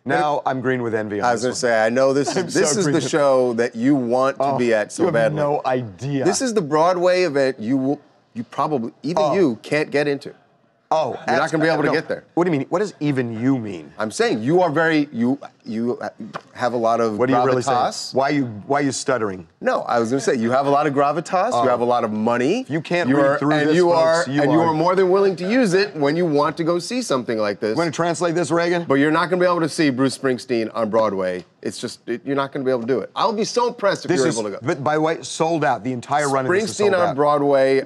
Now I'm green with envy. I was going to say, I know this is the show that you want to be at so badly. You have no idea. This is the Broadway event you probably, even you, can't get into. Oh, you're not going to be able to get there. What do you mean? What does even you mean? I'm saying you are you have a lot of what are you really saying? gravitas. Why are you stuttering? No, I was going to say you have a lot of gravitas. You have a lot of money. You can't read through this, you folks. You are more than willing to use it when you want to go see something like this. You want to translate this, Reagan? But you're not going to be able to see Bruce Springsteen on Broadway. It's just you're not going to be able to do it. I'll be so impressed if you're able to go. But by the way, sold out. The entire run of this is sold out. Springsteen on Broadway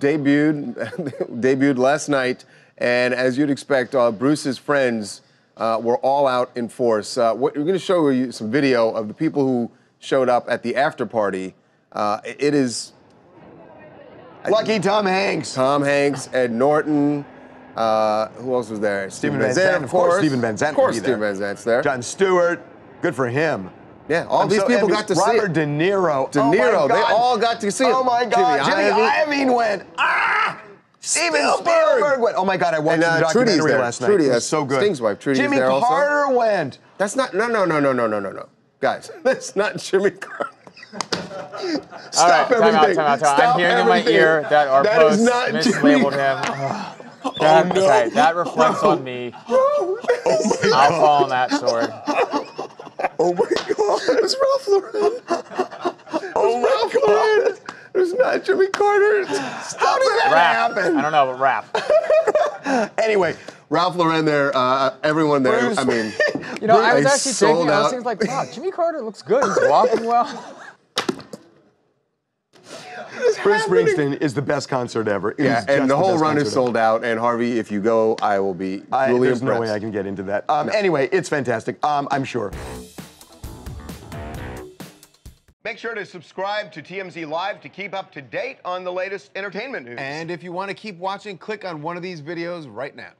debuted last night. And as you'd expect, Bruce's friends were all out in force. We're going to show you some video of the people who showed up at the after party. It is... Lucky Tom Hanks. Tom Hanks, Ed Norton. Who else was there? Stephen Van Zandt, of course. Stephen Van Zandt. Of course, Stephen Van Zandt's there. Jon Stewart. Good for him. Yeah, all these people got to see it. Robert De Niro. De Niro, they all got to see it. Oh my God, Jimmy Iovine went. Steven Spielberg went. Oh my God, I watched the documentary last night. Trudy, it was so good. Sting's wife, Trudy, Jimmy is there also. Carter went. That's not. No. Guys, that's not Jimmy Carter. Stop everything. Time out. I'm hearing in my ear that our post mislabeled him. Okay, that reflects on me. I'll fall on that sword. Oh my God, it's Ralph Lauren. Ralph Lauren. It's not Jimmy Carter. How did that happen? I don't know, but rap. Anyway, Ralph Lauren there, everyone there. Bruce. I mean, you know, I was actually thinking, I was thinking like, wow, Jimmy Carter looks good. He's walking well. Bruce Springsteen is the best concert ever. Yeah, and the whole run is sold out. And Harvey, if you go, I will be really impressed. There's no way I can get into that. Anyway, it's fantastic. I'm sure. Make sure to subscribe to TMZ Live to keep up to date on the latest entertainment news. And if you want to keep watching, click on one of these videos right now.